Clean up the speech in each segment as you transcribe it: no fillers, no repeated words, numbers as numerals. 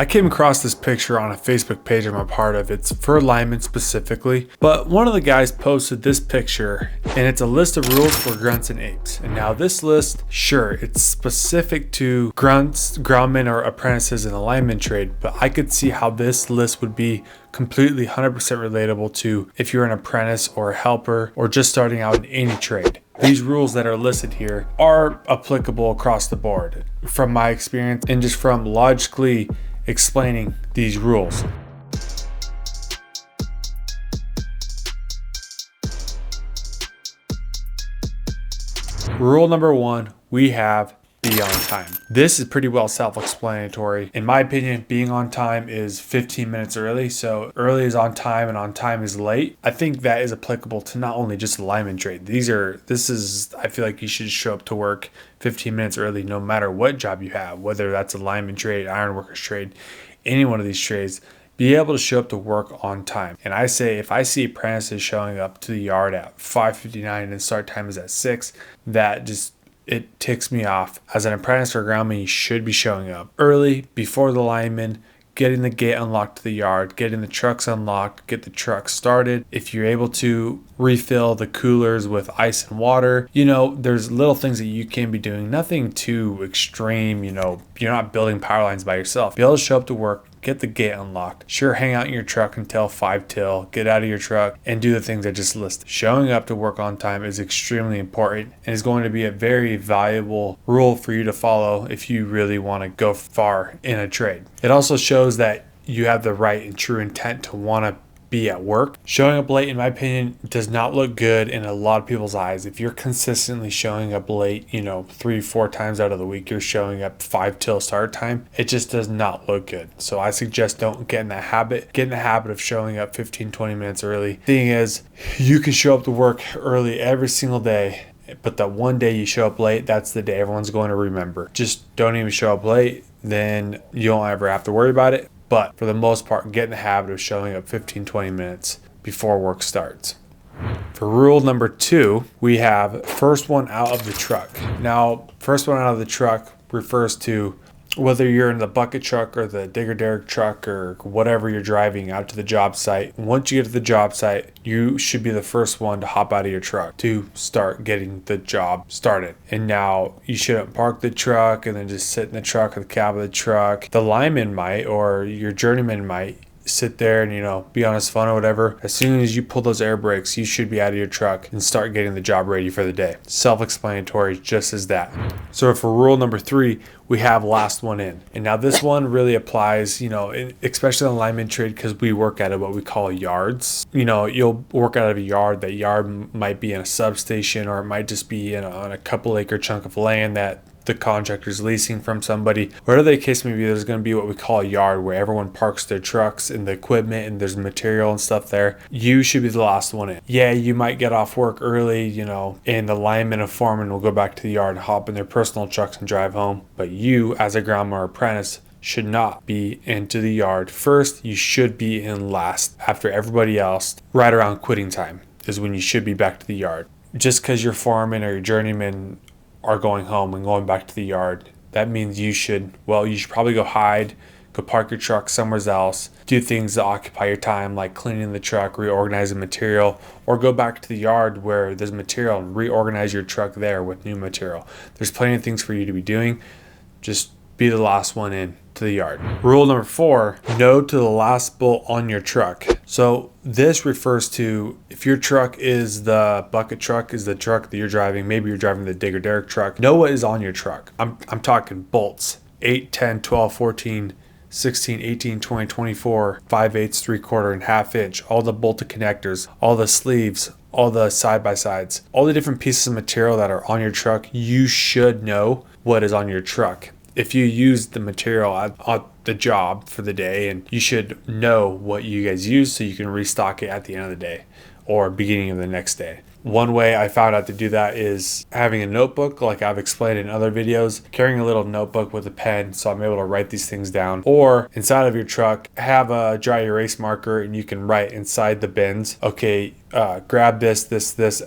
I came across this picture on a Facebook page I'm a part of. It's for linemen specifically, but one of the guys posted this picture and it's a list of rules for grunts and apes. And now this list, sure, it's specific to grunts, groundmen, or apprentices in the lineman trade, but I could see how this list would be completely 100% relatable to if you're an apprentice or a helper or just starting out in any trade. These rules that are listed here are applicable across the board from my experience and just from logically explaining these rules. Rule number 1, we have be on time. This is pretty well self-explanatory. In my opinion, being on time is 15 minutes early. So early is on time and on time is late. I think that is applicable to not only just the lineman trade. I feel like you should show up to work 15 minutes early no matter what job you have, whether that's a lineman trade, ironworkers trade, any one of these trades. Be able to show up to work on time. And I say if I see apprentices showing up to the yard at 5:59 and start time is at 6, it ticks me off. As an apprentice or groundman, you should be showing up early, before the lineman, getting the gate unlocked to the yard, getting the trucks unlocked, get the truck started. If you're able to refill the coolers with ice and water, there's little things that you can be doing. Nothing too extreme, you're not building power lines by yourself. Be able to show up to work, get the gate unlocked. Sure, hang out in your truck until 5 till, get out of your truck and do the things I just listed. Showing up to work on time is extremely important and is going to be a very valuable rule for you to follow if you really want to go far in a trade. It also shows that you have the right and true intent to want to be at work. Showing up late, in my opinion, does not look good in a lot of people's eyes. If you're consistently showing up late, 3-4 times out of the week, you're showing up 5 till start time, it just does not look good. So I suggest don't get in that habit. Get in the habit of showing up 15-20 minutes early. Thing is, you can show up to work early every single day, but that one day you show up late, that's the day everyone's going to remember. Just don't even show up late, then you don't ever have to worry about it. But for the most part, get in the habit of showing up 15-20 minutes before work starts. For rule number 2, we have first one out of the truck. Now, first one out of the truck refers to whether you're in the bucket truck or the digger derrick truck or whatever you're driving out to the job site. Once you get to the job site, you should be the first one to hop out of your truck to start getting the job started. And now you shouldn't park the truck and then just sit in the truck or the cab of the truck. The lineman might, or your journeyman might, sit there and be on his phone or whatever. As soon as you pull those air brakes, you should be out of your truck and start getting the job ready for the day. Self-explanatory, just as that. So for rule number 3, we have last one in. And now this one really applies, especially in the lineman trade, because we work at what we call yards. You'll work out of a yard. That yard might be in a substation, or it might just be on a couple acre chunk of land that the contractor's leasing from somebody. Whatever the case may be, there's going to be what we call a yard where everyone parks their trucks and the equipment and there's material and stuff there. You should be the last one in. Yeah, you might get off work early, and the lineman and foreman will go back to the yard and hop in their personal trucks and drive home. But you, as a groundman or apprentice, should not be into the yard first. You should be in last after everybody else. Right around quitting time is when you should be back to the yard. Just because your foreman or your journeyman are going home and going back to the yard, that means you should probably go hide, go park your truck somewhere else, do things that occupy your time like cleaning the truck, reorganizing material, or go back to the yard where there's material and reorganize your truck there with new material. There's plenty of things for you to be doing. Just be the last one in to the yard. Rule number 4, no to the last bolt on your truck. So this refers to if your truck is the bucket truck, is the truck that you're driving, maybe you're driving the digger derrick truck, know what is on your truck. I'm talking bolts, 8, 10, 12, 14, 16, 18, 20, 24, 5/8, 3/4, and 1/2 inch, all the bolted connectors, all the sleeves, all the side-by-sides, all the different pieces of material that are on your truck. You should know what is on your truck. If you use the material on the job for the day, and you should know what you guys use so you can restock it at the end of the day or beginning of the next day. One way I found out to do that is having a notebook, like I've explained in other videos, carrying a little notebook with a pen so I'm able to write these things down. Or inside of your truck, have a dry erase marker and you can write inside the bins, okay, grab this,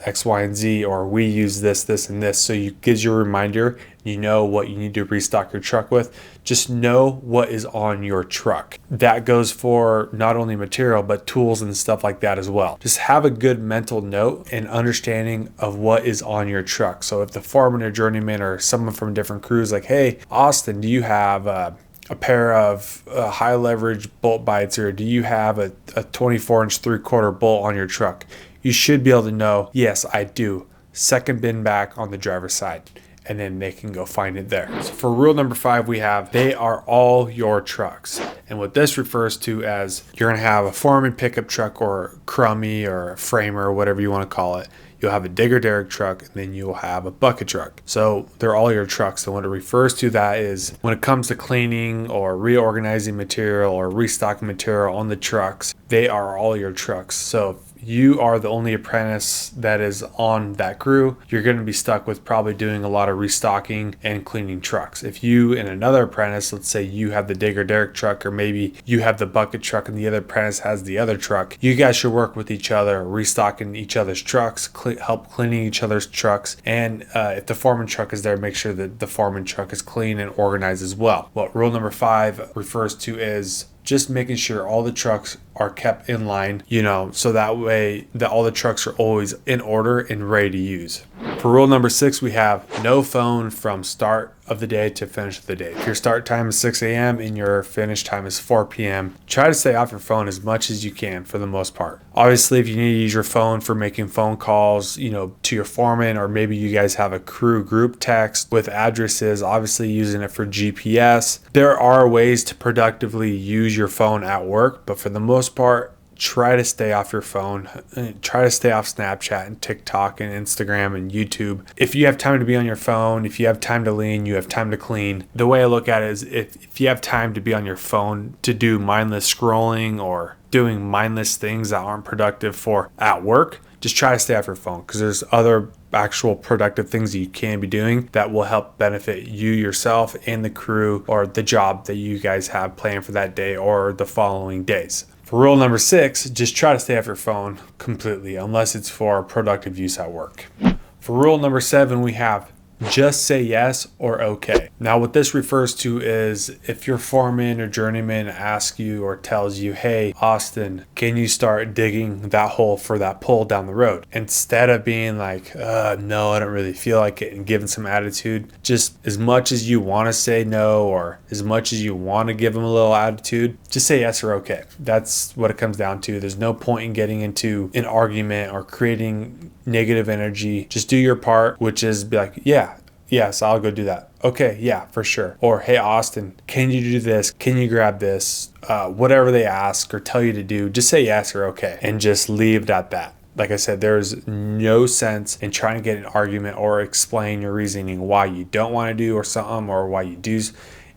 X, Y, and Z, or we use this, and this. So it gives you a reminder You know what you need to restock your truck with. Just know what is on your truck. That goes for not only material, but tools and stuff like that as well. Just have a good mental note and understanding of what is on your truck. So if the foreman or journeyman or someone from different crews like, hey, Austin, do you have a pair of high leverage bolt bites, or do you have a 24-inch 3/4 bolt on your truck? You should be able to know, yes, I do. Second bin back on the driver's side, and then they can go find it there. So for rule number 5, we have, they are all your trucks. And what this refers to as, you're gonna have a foreman pickup truck or crummy or a framer or whatever you wanna call it. You'll have a digger derrick truck, and then you'll have a bucket truck. So they're all your trucks. And what it refers to that is when it comes to cleaning or reorganizing material or restocking material on the trucks, they are all your trucks. So you are the only apprentice that is on that crew, you're going to be stuck with probably doing a lot of restocking and cleaning trucks. If you and another apprentice, let's say you have the digger derrick truck, or maybe you have the bucket truck and the other apprentice has the other truck, you guys should work with each other, restocking each other's trucks, help cleaning each other's trucks. And if the foreman truck is there, make sure that the foreman truck is clean and organized as well. What rule number 5 refers to is just making sure all the trucks are kept in line, so that way that all the trucks are always in order and ready to use. For rule number 6, we have no phone from start of the day to finish of the day. If your start time is 6 a.m. and your finish time is 4 p.m., try to stay off your phone as much as you can for the most part. Obviously, if you need to use your phone for making phone calls, to your foreman, or maybe you guys have a crew group text with addresses, obviously using it for GPS. There are ways to productively use your phone at work, but for the most part, try to stay off your phone. Try to stay off Snapchat and TikTok and Instagram and YouTube. If you have time to be on your phone, if you have time to lean, you have time to clean. The way I look at it is if you have time to be on your phone to do mindless scrolling or doing mindless things that aren't productive for at work, just try to stay off your phone, because there's other actual productive things that you can be doing that will help benefit you yourself and the crew or the job that you guys have planned for that day or the following days. For rule number 6, just try to stay off your phone completely unless it's for productive use at work. For rule number 7, we have just say yes or okay. Now what this refers to is if your foreman or journeyman asks you or tells you, hey, Austin, can you start digging that hole for that pole down the road? Instead of being like, no, I don't really feel like it, and giving some attitude, just as much as you want to say no or as much as you want to give them a little attitude, just say yes or okay. That's what it comes down to. There's no point in getting into an argument or creating negative energy. Just do your part, which is be like, yes, I'll go do that. Okay, yeah, for sure. Or, hey, Austin, can you do this? Can you grab this? Whatever they ask or tell you to do, just say yes or okay, and just leave it at that. Like I said, there's no sense in trying to get an argument or explain your reasoning why you don't want to do or something, or why you do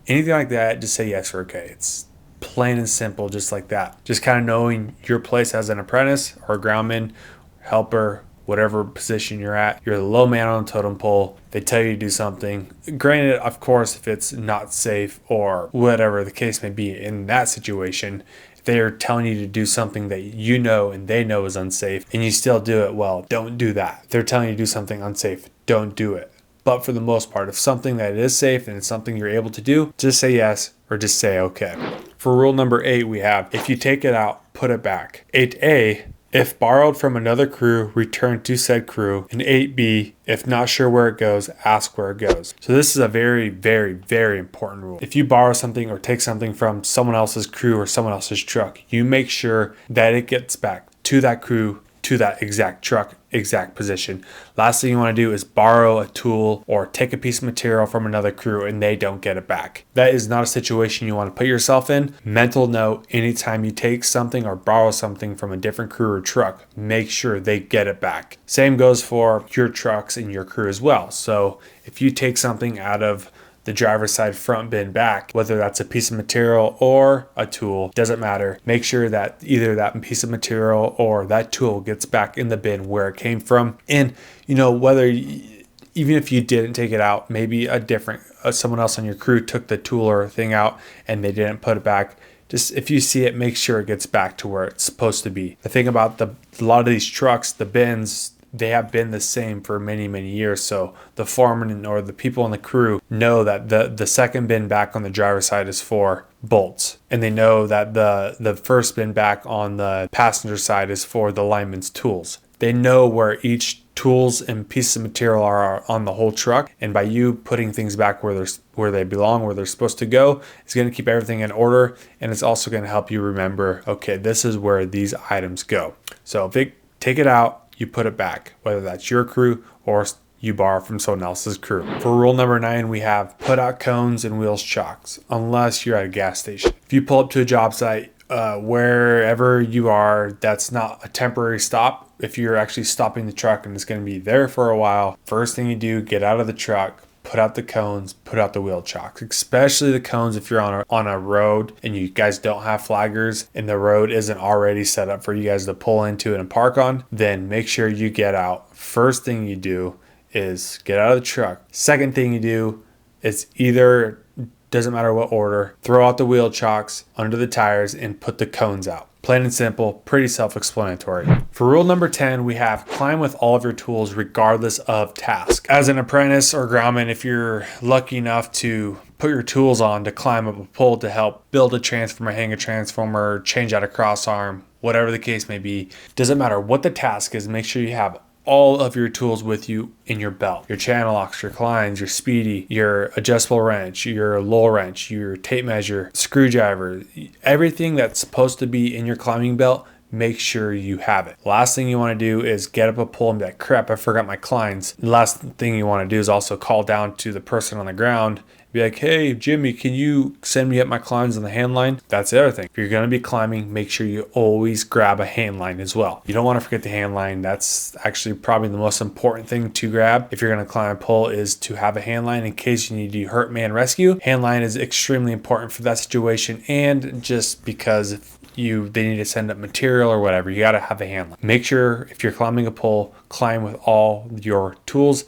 anything like that. Just say yes or okay. It's plain and simple, just like that. Just kind of knowing your place as an apprentice or a groundman, helper, whatever position you're at. You're the low man on the totem pole. They tell you to do something. Granted, of course, if it's not safe or whatever the case may be in that situation, if they're telling you to do something that you know and they know is unsafe and you still do it, well, don't do that. If they're telling you to do something unsafe, don't do it. But for the most part, if something that is safe and it's something you're able to do, just say yes or just say okay. For rule number 8, we have, if you take it out, put it back. 8A, if borrowed from another crew, return to said crew. And 8B, if not sure where it goes, ask where it goes. So this is a very, very, very important rule. If you borrow something or take something from someone else's crew or someone else's truck, you make sure that it gets back to that crew, to that exact truck, exact position. Last thing you want to do is borrow a tool or take a piece of material from another crew and they don't get it back. That is not a situation you want to put yourself in. Mental note, anytime you take something or borrow something from a different crew or truck, make sure they get it back. Same goes for your trucks and your crew as well. So if you take something out of the driver's side front bin back, whether that's a piece of material or a tool, doesn't matter. Make sure that either that piece of material or that tool gets back in the bin where it came from. And whether even if you didn't take it out, maybe a different someone else on your crew took the tool or thing out and they didn't put it back. Just if you see it, make sure it gets back to where it's supposed to be. The thing about a lot of these trucks, the bins, they have been the same for many, many years. So the foreman or the people in the crew know that the second bin back on the driver's side is for bolts. And they know that the first bin back on the passenger side is for the lineman's tools. They know where each tools and pieces of material are on the whole truck. And by you putting things back where they belong, where they're supposed to go, it's going to keep everything in order. And it's also going to help you remember, okay, this is where these items go. So if they take it out, you put it back, whether that's your crew or you borrow from someone else's crew. For rule number 9, we have put out cones and wheels chocks, unless you're at a gas station. If you pull up to a job site, wherever you are, that's not a temporary stop. If you're actually stopping the truck and it's going to be there for a while, first thing you do, get out of the truck, put out the cones, put out the wheel chocks, especially the cones if you're on a road and you guys don't have flaggers and the road isn't already set up for you guys to pull into and park on, then make sure you get out. First thing you do is get out of the truck. Second thing you do is either, doesn't matter what order, throw out the wheel chocks under the tires and put the cones out. Plain and simple, pretty self-explanatory. For rule number 10, we have climb with all of your tools regardless of task. As an apprentice or groundman, if you're lucky enough to put your tools on to climb up a pole to help build a transformer, hang a transformer, change out a cross arm, whatever the case may be, doesn't matter what the task is, make sure you have all of your tools with you in your belt. Your channel locks, your clines, your speedy, your adjustable wrench, your lull wrench, your tape measure, screwdriver, everything that's supposed to be in your climbing belt, make sure you have it. Last thing you want to do is get up a pole and be like, crap, I forgot my clines. The last thing you want to do is also call down to the person on the ground, be like, hey, Jimmy, can you send me up my climbs on the hand line? That's the other thing. If you're going to be climbing, make sure you always grab a hand line as well. You don't want to forget the hand line. That's actually probably the most important thing to grab if you're going to climb a pole, is to have a hand line in case you need to hurt man rescue. Hand line is extremely important for that situation, and just because they need to send up material or whatever, you got to have a hand line. Make sure if you're climbing a pole, climb with all your tools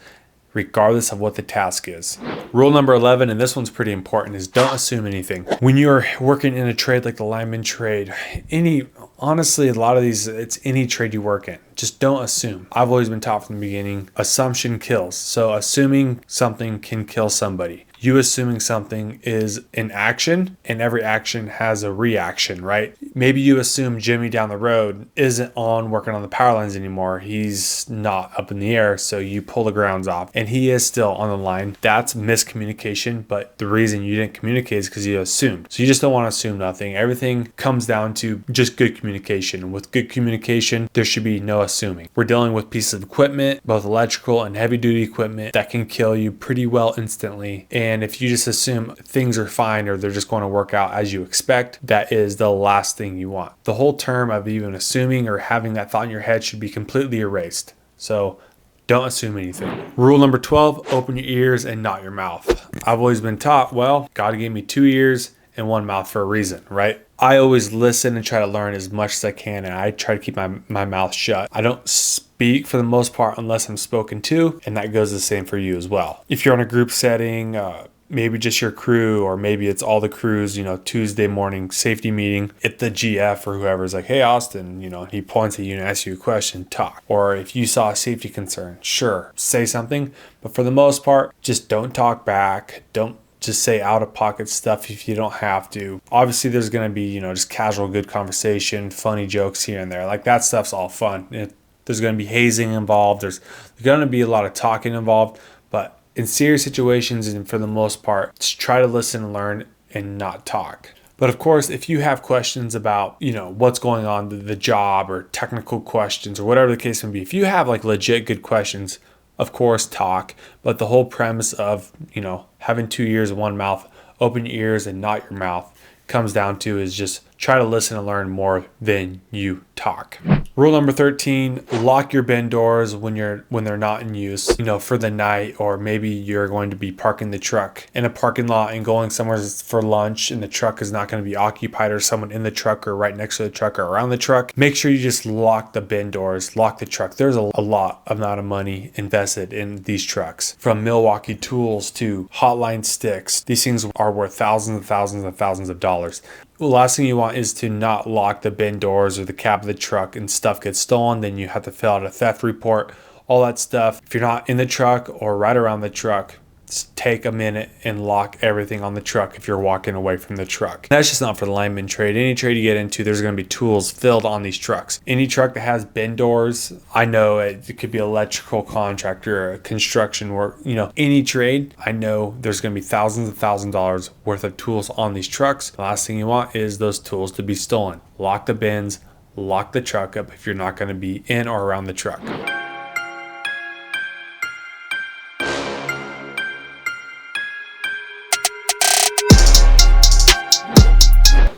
regardless of what the task is. Rule number 11, and this one's pretty important, is don't assume anything. When you're working in a trade like the lineman trade, honestly, a lot of these, it's any trade you work in. Just don't assume. I've always been taught from the beginning, assumption kills. So assuming something can kill somebody. You assuming something is an action, and every action has a reaction, right? Maybe you assume Jimmy down the road isn't on working on the power lines anymore. He's not up in the air, so you pull the grounds off, and he is still on the line. That's miscommunication, but the reason you didn't communicate is because you assumed. So you just don't want to assume nothing. Everything comes down to just good communication. And with good communication, there should be no assuming. We're dealing with pieces of equipment, both electrical and heavy duty equipment, that can kill you pretty well instantly. And if you just assume things are fine or they're just going to work out as you expect, that is the last thing you want. The whole term of even assuming or having that thought in your head should be completely erased. So don't assume anything. Rule number 12, open your ears and not your mouth. I've always been taught, well, God gave me 2 ears and 1 mouth for a reason, right? I always listen and try to learn as much as I can, and I try to keep my mouth shut. I don't speak for the most part unless I'm spoken to, and that goes the same for you as well. If you're on a group setting, maybe just your crew, or maybe it's all the crews, Tuesday morning safety meeting, if the GF or whoever is like, hey, Austin, he points at you and asks you a question, talk. Or if you saw a safety concern, sure, say something. But for the most part, just don't talk back. Don't just say out of pocket stuff if you don't have to. Obviously, there's going to be, just casual, good conversation, funny jokes here and there. Like that stuff's all fun. There's going to be hazing involved. There's going to be a lot of talking involved. But in serious situations, and for the most part, just try to listen and learn and not talk. But of course, if you have questions about, what's going on, the job, or technical questions, or whatever the case may be, if you have like legit good questions, of course, talk. But the whole premise of, having 2 ears and 1 mouth, open your ears and not your mouth, comes down to is just try to listen and learn more than you talk. Rule number 13, lock your bin doors when they're not in use, for the night, or maybe you're going to be parking the truck in a parking lot and going somewhere for lunch, and the truck is not going to be occupied, or someone in the truck or right next to the truck or around the truck. Make sure you just lock the bin doors, lock the truck. There's a lot amount of money invested in these trucks, from Milwaukee tools to hotline sticks. These things are worth thousands and thousands and thousands of dollars. The last thing you want is to not lock the bin doors or the cab of the truck and stuff gets stolen. Then you have to fill out a theft report. all that stuff. If you're not in the truck or right around the truck, just take a minute and lock everything on the truck if you're walking away from the truck. That's just not for the lineman trade. Any trade you get into, there's going to be tools filled on these trucks. Any truck that has bin doors, I know it could be electrical contractor, construction work, any trade, I know there's going to be thousands of dollars worth of tools on these trucks. The last thing you want is those tools to be stolen. Lock the bins, lock the truck up if you're not going to be in or around the truck.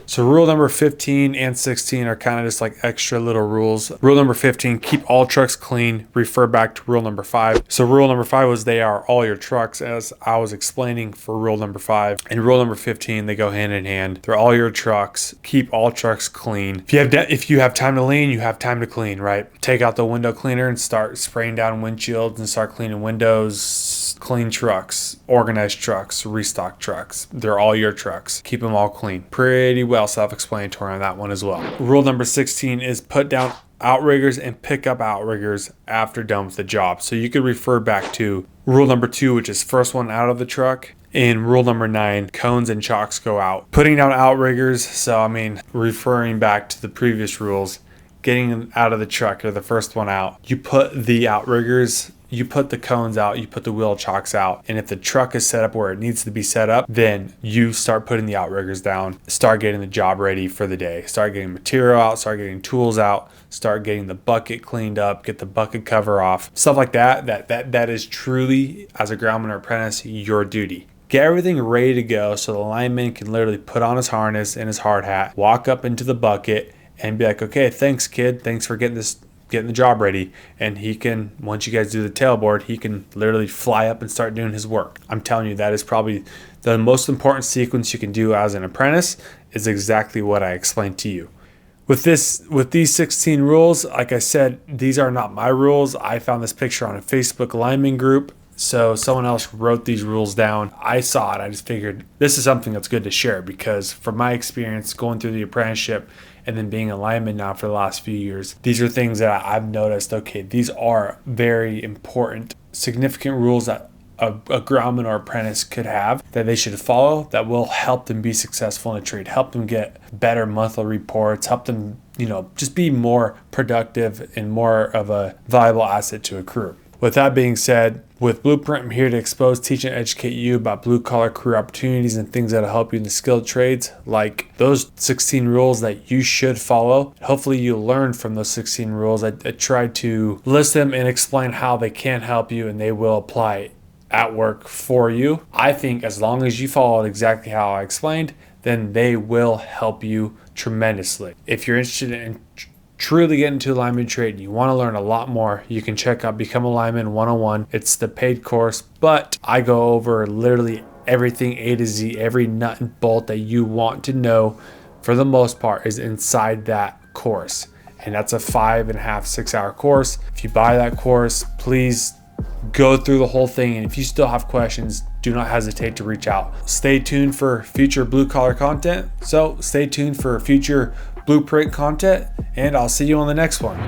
So rule number 15 and 16 are kind of just like extra little rules. Rule number 15, keep all trucks clean. Refer back to rule number 5. So rule number 5 was they are all your trucks, as I was explaining for rule number 5. And rule number 15, they go hand in hand. They're all your trucks. Keep all trucks clean. If you have time to lean, you have time to clean, right? Take out the window cleaner and start spraying down windshields and start cleaning windows. Clean trucks, organized trucks, restock trucks. They're all your trucks. Keep them all clean. Pretty well self-explanatory on that one as well. Rule number 16 is put down outriggers and pick up outriggers after done with the job. So you could refer back to rule number 2, which is first one out of the truck. In rule number 9, cones and chocks go out. Putting down outriggers, referring back to the previous rules, getting them out of the truck or the first one out. You put the outriggers, you put the cones out, you put the wheel chocks out, and if the truck is set up where it needs to be set up, then you start putting the outriggers down, start getting the job ready for the day, start getting material out, start getting tools out, start getting the bucket cleaned up, get the bucket cover off, stuff like that is truly, as a groundman or apprentice, your duty. Get everything ready to go so the lineman can literally put on his harness and his hard hat, walk up into the bucket and be like, okay, thanks kid, thanks for getting the job ready. And he can, once you guys do the tailboard, he can literally fly up and start doing his work. I'm telling you, that is probably the most important sequence you can do as an apprentice, is exactly what I explained to you. With these 16 rules, like I said, these are not my rules. I found this picture on a Facebook lineman group. So someone else wrote these rules down. I saw it. I just figured this is something that's good to share, because from my experience going through the apprenticeship and then being a lineman now for the last few years, these are things that I've noticed, okay, these are very important, significant rules that a groundman or apprentice could have that they should follow, that will help them be successful in a trade, help them get better monthly reports, help them, just be more productive and more of a valuable asset to a crew. With that being said, with Blueprint, I'm here to expose, teach, and educate you about blue-collar career opportunities and things that will help you in the skilled trades, like those 16 rules that you should follow. Hopefully you'll learn from those 16 rules. I tried to list them and explain how they can help you and they will apply at work for you. I think as long as you follow it exactly how I explained, then they will help you tremendously. If you're interested in truly get into the lineman trade and you want to learn a lot more, you can check out Become a Lineman 101. It's the paid course, but I go over literally everything A to Z, every nut and bolt that you want to know for the most part is inside that course. And that's a 5.5, 6 hour course. If you buy that course, please go through the whole thing. And if you still have questions, do not hesitate to reach out. Stay tuned for future blue collar content. So stay tuned for future Blueprint content, and I'll see you on the next one.